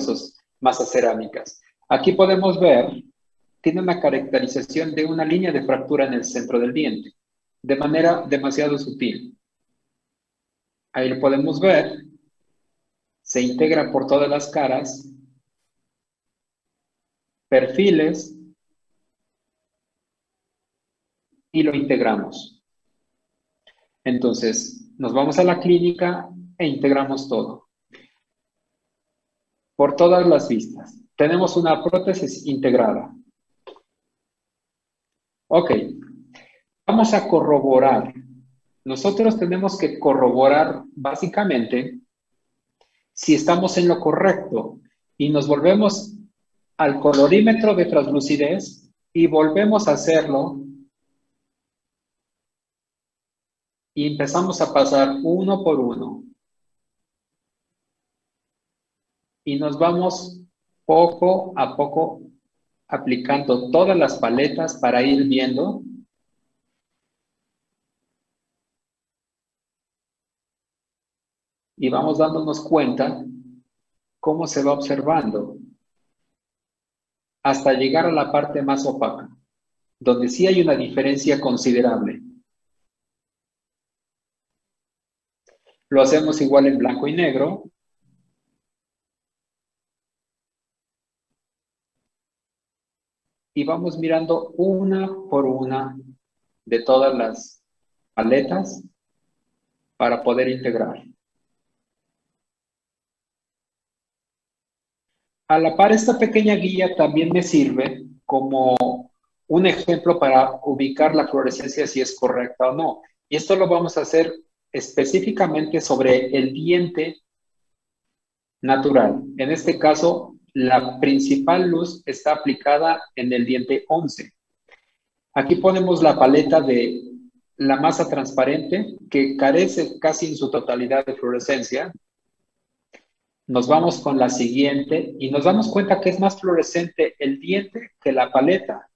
masas cerámicas. Aquí podemos ver, tiene una caracterización de una línea de fractura en el centro del diente, de manera demasiado sutil. Ahí lo podemos ver, se integra por todas las caras, perfiles, y lo integramos. Entonces, nos vamos a la clínica e integramos todo. Por todas las vistas. Tenemos una prótesis integrada. Ok. Vamos a corroborar. Nosotros tenemos que corroborar básicamente si estamos en lo correcto y nos volvemos al colorímetro de translucidez y volvemos a hacerlo y empezamos a pasar uno por uno. Y nos vamos poco a poco aplicando todas las paletas para ir viendo y vamos dándonos cuenta cómo se va observando hasta llegar a la parte más opaca, donde sí hay una diferencia considerable. Lo hacemos igual en blanco y negro. Y vamos mirando una por una de todas las paletas para poder integrar. A la par, esta pequeña guía también me sirve como un ejemplo para ubicar la fluorescencia si es correcta o no. Y esto lo vamos a hacer específicamente sobre el diente natural. En este caso, la principal luz está aplicada en el diente 11. Aquí ponemos la paleta de la masa transparente que carece casi en su totalidad de fluorescencia. Nos vamos con la siguiente y nos damos cuenta que es más fluorescente el diente que la paleta.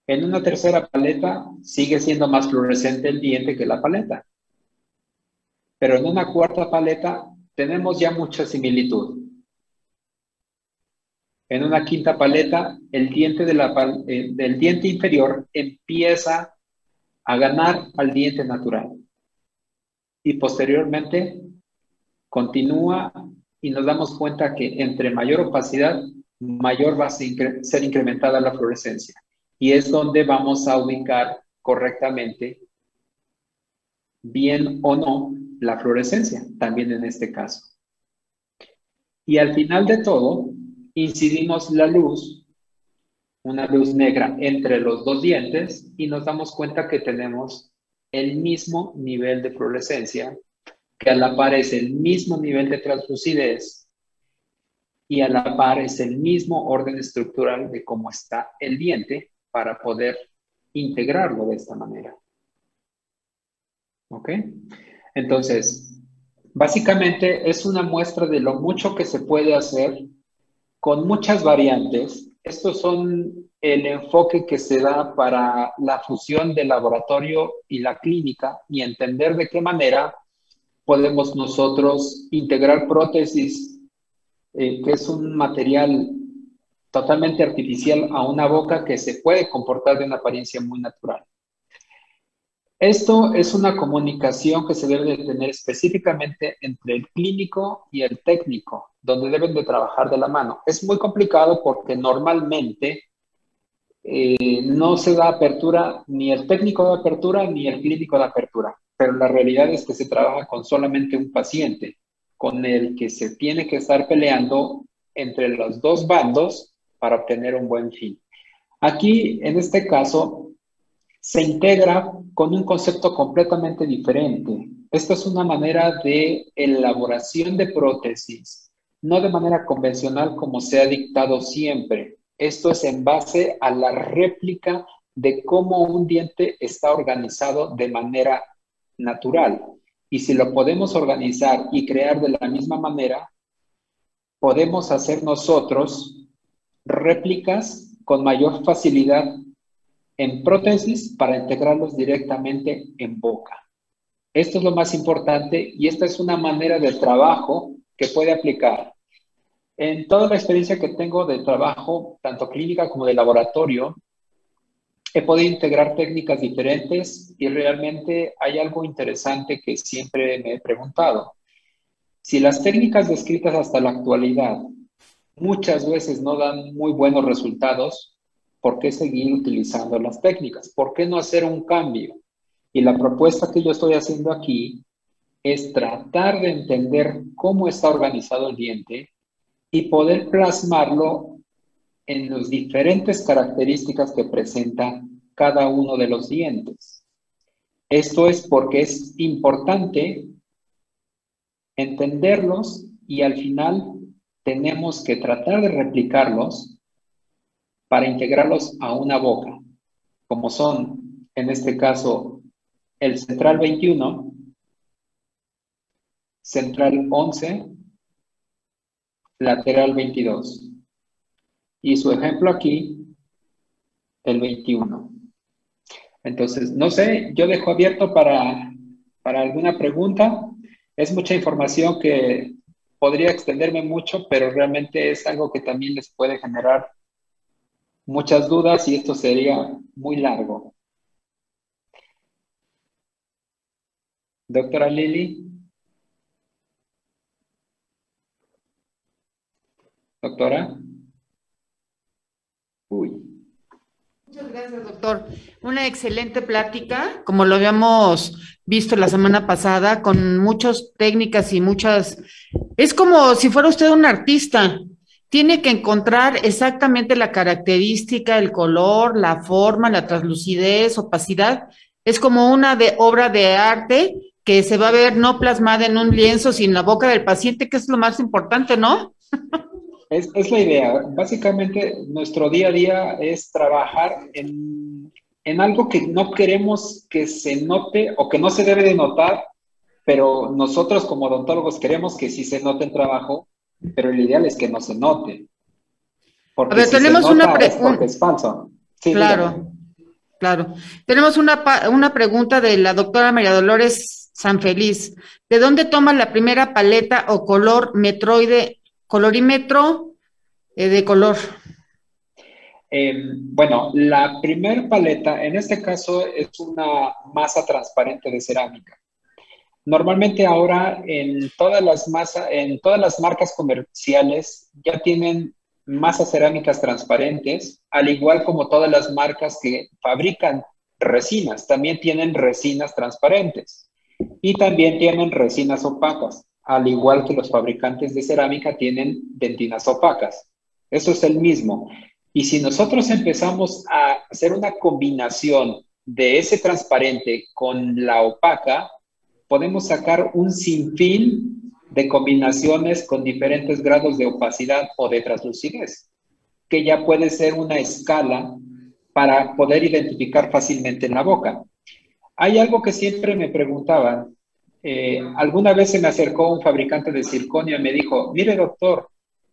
En una tercera paleta sigue siendo más fluorescente el diente que la paleta. Pero en una cuarta paleta tenemos ya mucha similitud. En una quinta paleta, el diente del diente inferior empieza a ganar al diente natural. Y posteriormente continúa y nos damos cuenta que entre mayor opacidad, mayor va a ser incrementada la fluorescencia. Y es donde vamos a ubicar correctamente, bien o no, la fluorescencia, también en este caso. Y al final de todo, incidimos la luz, una luz negra entre los dos dientes, y nos damos cuenta que tenemos el mismo nivel de fluorescencia, que a la par es el mismo nivel de translucidez, y a la par es el mismo orden estructural de cómo está el diente para poder integrarlo de esta manera. ¿Ok? Entonces, básicamente es una muestra de lo mucho que se puede hacer con muchas variantes. Estos son el enfoque que se da para la fusión del laboratorio y la clínica y entender de qué manera podemos nosotros integrar prótesis, que es un material totalmente artificial, a una boca que se puede comportar de una apariencia muy natural. Esto es una comunicación que se debe de tener específicamente entre el clínico y el técnico, donde deben de trabajar de la mano. Es muy complicado porque normalmente no se da apertura, ni el técnico da apertura, ni el clínico da apertura. Pero la realidad es que se trabaja con solamente un paciente, con el que se tiene que estar peleando entre los dos bandos para obtener un buen fin. Aquí, en este caso, se integra con un concepto completamente diferente. Esta es una manera de elaboración de prótesis, no de manera convencional como se ha dictado siempre. Esto es en base a la réplica de cómo un diente está organizado de manera natural. Y si lo podemos organizar y crear de la misma manera, podemos hacer nosotros réplicas con mayor facilidad en prótesis para integrarlos directamente en boca. Esto es lo más importante y esta es una manera de trabajo que puede aplicar En toda la experiencia que tengo de trabajo, tanto clínica como de laboratorio, he podido integrar técnicas diferentes y realmente hay algo interesante que siempre me he preguntado. Si las técnicas descritas hasta la actualidad muchas veces no dan muy buenos resultados, ¿por qué seguir utilizando las técnicas? ¿Por qué no hacer un cambio? Y la propuesta que yo estoy haciendo aquí es tratar de entender cómo está organizado el diente y poder plasmarlo en las diferentes características que presenta cada uno de los dientes. Esto es porque es importante entenderlos y al final tenemos que tratar de replicarlos para integrarlos a una boca, como son, en este caso, el central 21, central 11, lateral 22. Y su ejemplo aquí, el 21. Entonces, no sé, yo dejo abierto para alguna pregunta. Es mucha información que podría extenderme mucho, pero realmente es algo que también les puede generar muchas dudas y esto sería muy largo. Doctora Lili. Doctora. Uy. Muchas gracias, doctor. Una excelente plática, como lo habíamos visto la semana pasada, con muchas técnicas y muchas... Es como si fuera usted un artista. Tiene que encontrar exactamente la característica, el color, la forma, la translucidez, opacidad. Es como una obra de arte que se va a ver no plasmada en un lienzo, sino en la boca del paciente, que es lo más importante, ¿no? Es la idea. Básicamente, nuestro día a día es trabajar en algo que no queremos que se note o que no se debe de notar, pero nosotros como odontólogos queremos que sí se note el trabajo, pero el ideal es que no se note. Porque A ver, si tenemos se una nota es pregunta. porque es falso. Sí, Claro, dígame. claro. Tenemos una pregunta de la doctora María Dolores Sanfeliz. ¿De dónde toma la primera paleta o color metroide, colorímetro de color? Bueno, la primer paleta, en este caso, es una masa transparente de cerámica. Normalmente ahora en todas las marcas comerciales ya tienen masas cerámicas transparentes, al igual como todas las marcas que fabrican resinas, también tienen resinas transparentes y también tienen resinas opacas, al igual que los fabricantes de cerámica tienen dentinas opacas. Eso es el mismo. Y si nosotros empezamos a hacer una combinación de ese transparente con la opaca, podemos sacar un sinfín de combinaciones con diferentes grados de opacidad o de translucidez, que ya puede ser una escala para poder identificar fácilmente en la boca. Hay algo que siempre me preguntaban. Alguna vez se me acercó un fabricante de circonio y me dijo, mire doctor,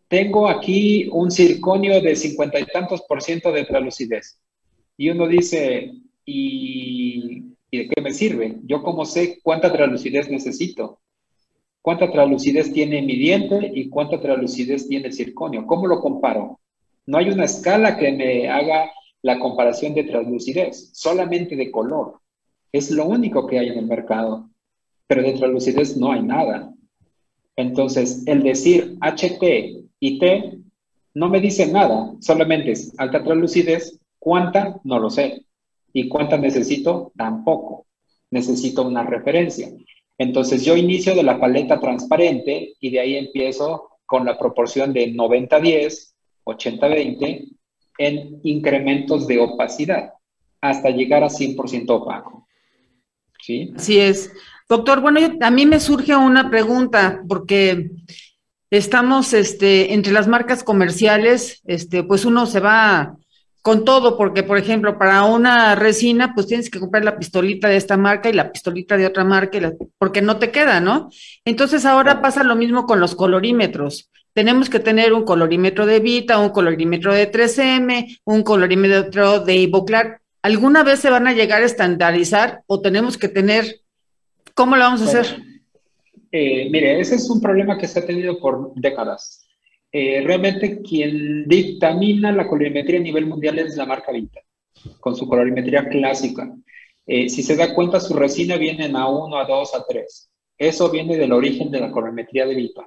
tengo aquí un circonio de 50 y tantos % de translucidez. Y uno dice, ¿y de qué me sirve? ¿Yo cómo sé cuánta translucidez necesito? ¿Cuánta translucidez tiene mi diente y cuánta translucidez tiene el circonio? ¿Cómo lo comparo? No hay una escala que me haga la comparación de translucidez, solamente de color. Es lo único que hay en el mercado, pero de translucidez no hay nada. Entonces, el decir HT y T no me dice nada, solamente es alta translucidez, ¿cuánta? No lo sé. ¿Y cuánta necesito? Tampoco. Necesito una referencia. Entonces, yo inicio de la paleta transparente y de ahí empiezo con la proporción de 90-10, 80-20 en incrementos de opacidad hasta llegar a 100% opaco. ¿Sí? Así es. Doctor, bueno, a mí me surge una pregunta, porque estamos entre las marcas comerciales, pues uno se va con todo, porque, por ejemplo, para una resina, pues tienes que comprar la pistolita de esta marca y la pistolita de otra marca, porque no te queda, ¿no? Entonces ahora pasa lo mismo con los colorímetros. Tenemos que tener un colorímetro de Vita, un colorímetro de 3M, un colorímetro de Ivoclar. ¿Alguna vez se van a llegar a estandarizar o tenemos que tener, cómo lo vamos a Bueno, hacer? mire, ese es un problema que se ha tenido por décadas. realmente quien dictamina la colorimetría a nivel mundial es la marca Vita, con su colorimetría clásica. Si se da cuenta, su resina viene en A1, A2, A3. Eso viene del origen de la colorimetría de Vita.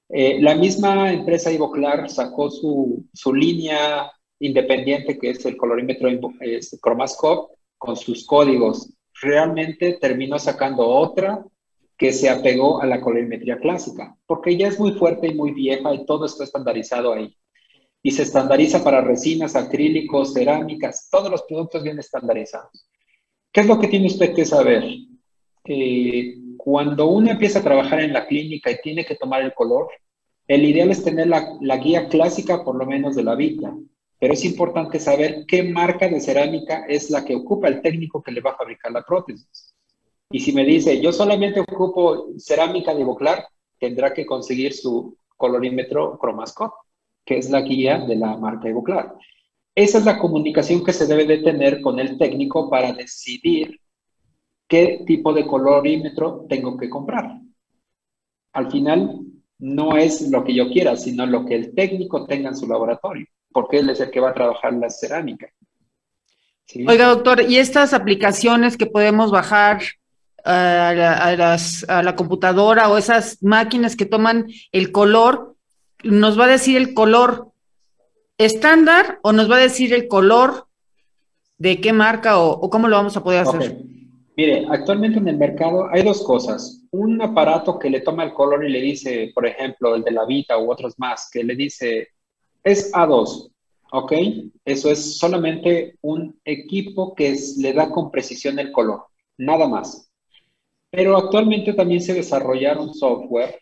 La misma empresa Ivoclar sacó su línea independiente, que es el colorímetro Chromascope, con sus códigos. Realmente terminó sacando otra que se apegó a la colorimetría clásica, porque ya es muy fuerte y muy vieja y todo está estandarizado ahí. Y se estandariza para resinas, acrílicos, cerámicas, todos los productos vienen estandarizados. ¿Qué es lo que tiene usted que saber? Cuando uno empieza a trabajar en la clínica y tiene que tomar el color, el ideal es tener la guía clásica, por lo menos de la Vita, pero es importante saber qué marca de cerámica es la que ocupa el técnico que le va a fabricar la prótesis. Y si me dice, yo solamente ocupo cerámica de Ivoclar, tendrá que conseguir su colorímetro Chromascope, que es la guía de la marca Ivoclar. Esa es la comunicación que se debe de tener con el técnico para decidir qué tipo de colorímetro tengo que comprar. Al final, no es lo que yo quiera, sino lo que el técnico tenga en su laboratorio, porque él es el que va a trabajar la cerámica. ¿Sí? Oiga, doctor, ¿y estas aplicaciones que podemos bajar a la computadora o esas máquinas que toman el color, nos va a decir el color estándar o nos va a decir el color de qué marca o cómo lo vamos a poder hacer? Okay. Mire, actualmente en el mercado hay dos cosas. Un aparato que le toma el color y le dice, por ejemplo, el de la Vita u otros más, que le dice, es A2, ¿ok? Eso es solamente un equipo que le da con precisión el color, nada más. Pero actualmente también se desarrollaron software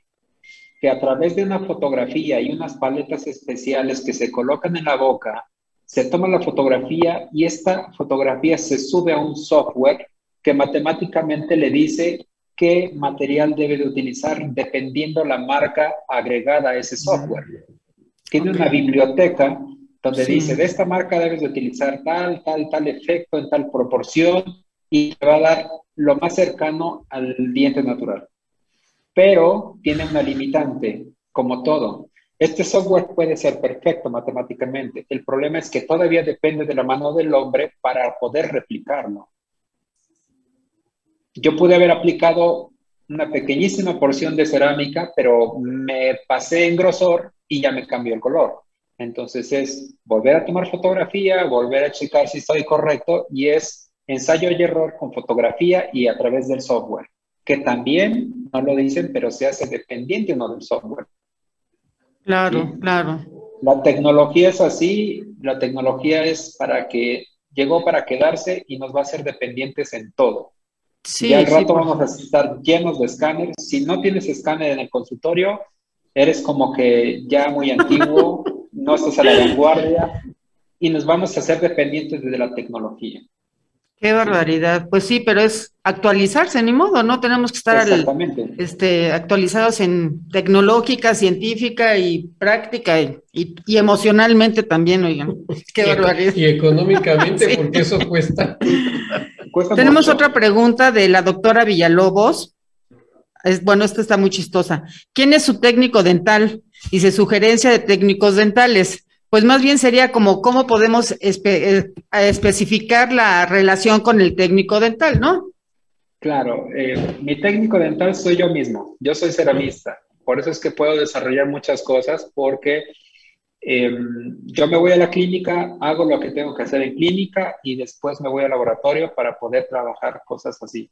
que a través de una fotografía y unas paletas especiales que se colocan en la boca, se toma la fotografía y esta fotografía se sube a un software que matemáticamente le dice qué material debe de utilizar dependiendo la marca agregada a ese software. Tiene una biblioteca donde dice, de esta marca debes de utilizar tal efecto en tal proporción y te va a dar lo más cercano al diente natural. Pero tiene una limitante, como todo. Este software puede ser perfecto matemáticamente. El problema es que todavía depende de la mano del hombre para poder replicarlo. Yo pude haber aplicado una pequeñísima porción de cerámica, pero me pasé en grosor y ya me cambió el color. Entonces es volver a tomar fotografía, volver a checar si estoy correcto y es ensayo y error con fotografía y a través del software, que también no lo dicen, pero se hace dependiente uno del software. Claro, ¿Sí? claro. La tecnología es así, la tecnología llegó para quedarse y nos va a hacer dependientes en todo. Sí, ya al rato sí, vamos a estar llenos de escáneres. Si no tienes escáner en el consultorio, eres como que ya muy antiguo, no estás a la vanguardia y nos vamos a hacer dependientes de la tecnología. Qué barbaridad. Pues sí, pero es actualizarse, ni modo, ¿no? Tenemos que estar actualizados en tecnológica, científica y práctica y emocionalmente también, oigan. Qué barbaridad. Y económicamente, Sí. Porque eso cuesta. Tenemos mucho. otra pregunta de la doctora Villalobos. Bueno, esta está muy chistosa. ¿Quién es su técnico dental? Dice, sugerencia de técnicos dentales. Pues más bien sería como cómo podemos especificar la relación con el técnico dental, ¿no? Claro, mi técnico dental soy yo mismo. Yo soy ceramista. Por eso es que puedo desarrollar muchas cosas porque yo me voy a la clínica, hago lo que tengo que hacer en clínica y después me voy al laboratorio para poder trabajar cosas así.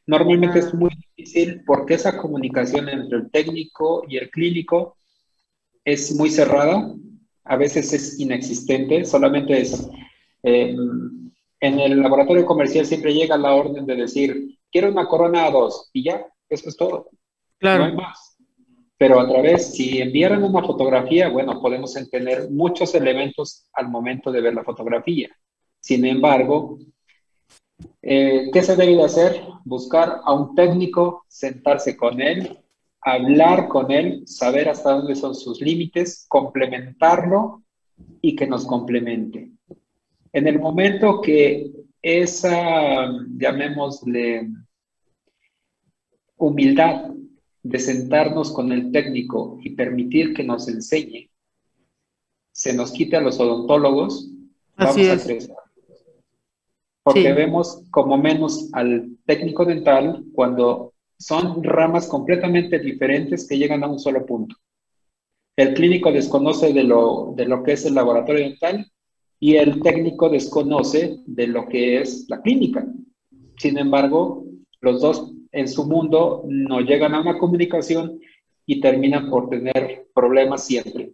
Normalmente es muy difícil porque esa comunicación entre el técnico y el clínico es muy cerrada, a veces es inexistente, solamente es, en el laboratorio comercial siempre llega la orden de decir, quiero una corona A2 y ya, eso es todo, Claro. no hay más. Pero a través, si enviaran una fotografía, bueno, podemos entender muchos elementos al momento de ver la fotografía. Sin embargo, ¿qué se debe de hacer? Buscar a un técnico, sentarse con él, hablar con él, saber hasta dónde son sus límites, complementarlo y que nos complemente. En el momento que esa, llamémosle, humildad de sentarnos con el técnico y permitir que nos enseñe, se nos quite a los odontólogos, vamos a crecer. Porque vemos como menos al técnico dental cuando son ramas completamente diferentes que llegan a un solo punto. El clínico desconoce de lo que es el laboratorio dental y el técnico desconoce de lo que es la clínica. Sin embargo, los dos en su mundo no llegan a una comunicación y terminan por tener problemas siempre.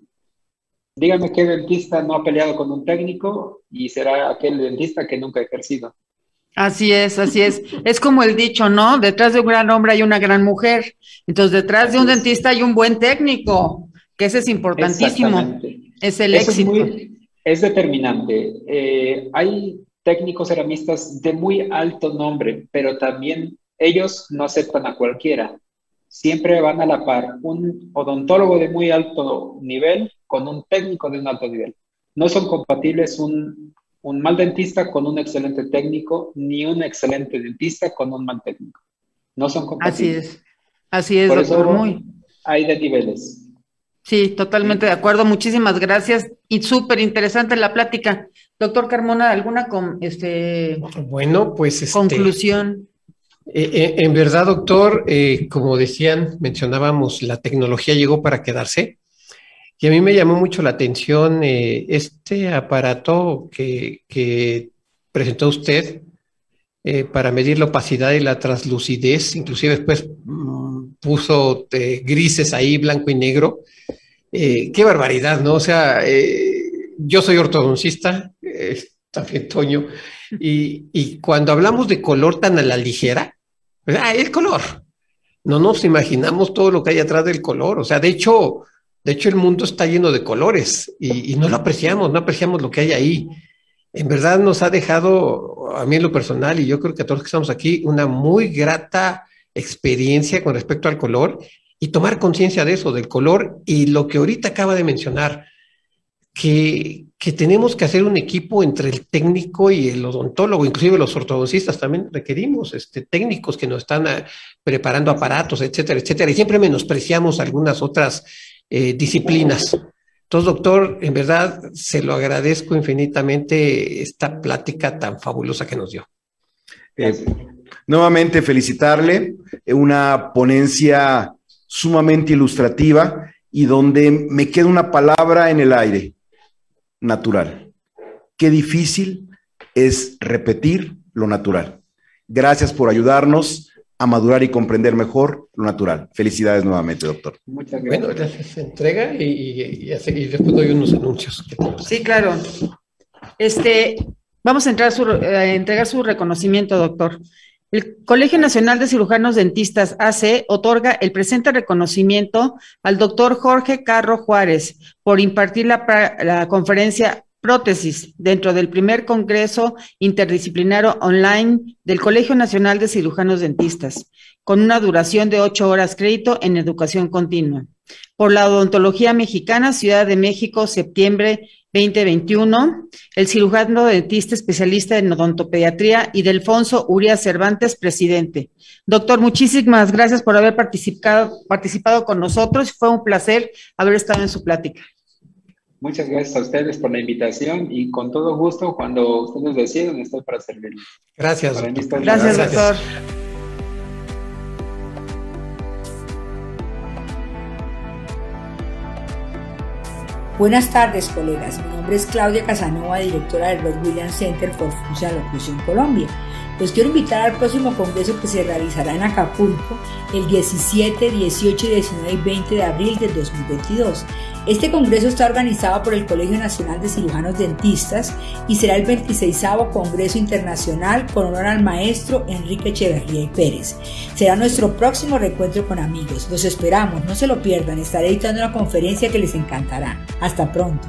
Dígame qué dentista no ha peleado con un técnico y será aquel dentista que nunca ha ejercido. Así es, así es. Es como el dicho, ¿no? Detrás de un gran hombre hay una gran mujer. Entonces, detrás de un dentista hay un buen técnico, que ese es importantísimo. Es el éxito. Es determinante. Hay técnicos ceramistas de muy alto nombre, pero también ellos no aceptan a cualquiera. Siempre van a la par un odontólogo de muy alto nivel con un técnico de un alto nivel. No son compatibles un mal dentista con un excelente técnico, ni un excelente dentista con un mal técnico. No son compatibles. Así es, Por doctor. eso hay de niveles. Sí, totalmente de acuerdo. Muchísimas gracias y súper interesante la plática. Doctor Carmona, ¿alguna bueno, pues conclusión? En verdad, doctor, como mencionábamos, la tecnología llegó para quedarse. Y a mí me llamó mucho la atención este aparato que presentó usted para medir la opacidad y la translucidez, inclusive después puso grises ahí, blanco y negro. Qué barbaridad, ¿no? O sea, yo soy ortodoncista, también Toño, y cuando hablamos de color tan a la ligera, pues, el color, no nos imaginamos todo lo que hay atrás del color. O sea, de hecho el mundo está lleno de colores y no lo apreciamos, no apreciamos lo que hay ahí. En verdad nos ha dejado, a mí en lo personal, y yo creo que a todos los que estamos aquí, una muy grata experiencia con respecto al color y tomar conciencia de eso, del color y lo que ahorita acaba de mencionar, que tenemos que hacer un equipo entre el técnico y el odontólogo, inclusive los ortodoncistas también requerimos técnicos que nos están preparando aparatos, etcétera, etcétera, y siempre menospreciamos algunas otras disciplinas. Entonces, doctor, en verdad se lo agradezco infinitamente esta plática tan fabulosa que nos dio. Nuevamente felicitarle, una ponencia sumamente ilustrativa y donde me queda una palabra en el aire: natural. Qué difícil es repetir lo natural. Gracias por ayudarnos a madurar y comprender mejor lo natural. Felicidades nuevamente, doctor. Muchas gracias. Bueno, gracias. Se entrega y después doy unos anuncios. Sí, claro. Vamos a entregar su reconocimiento, doctor. El Colegio Nacional de Cirujanos Dentistas, AC, otorga el presente reconocimiento al doctor Jorge Carro Juárez por impartir la conferencia Prótesis dentro del primer Congreso Interdisciplinario Online del Colegio Nacional de Cirujanos Dentistas, con una duración de 8 horas crédito en educación continua. Por la Odontología Mexicana, Ciudad de México, septiembre 2021, el cirujano dentista especialista en odontopediatría Ildefonso Uría Cervantes, presidente. Doctor, muchísimas gracias por haber participado con nosotros. Fue un placer haber estado en su plática. Muchas gracias a ustedes por la invitación y con todo gusto, cuando ustedes deciden, estoy para servirles. Gracias, doctor. Gracias, doctor. Buenas tardes, colegas. Mi nombre es Claudia Casanova, directora del Edward Williams Center for Functional Occlusion Colombia. Los quiero invitar al próximo congreso que se realizará en Acapulco el 17, 18, 19 y 20 de abril del 2022. Este congreso está organizado por el Colegio Nacional de Cirujanos Dentistas y será el 26º Congreso Internacional con honor al maestro Enrique Echeverría y Pérez. Será nuestro próximo reencuentro con amigos. Los esperamos, no se lo pierdan. Estaré editando una conferencia que les encantará. Hasta pronto.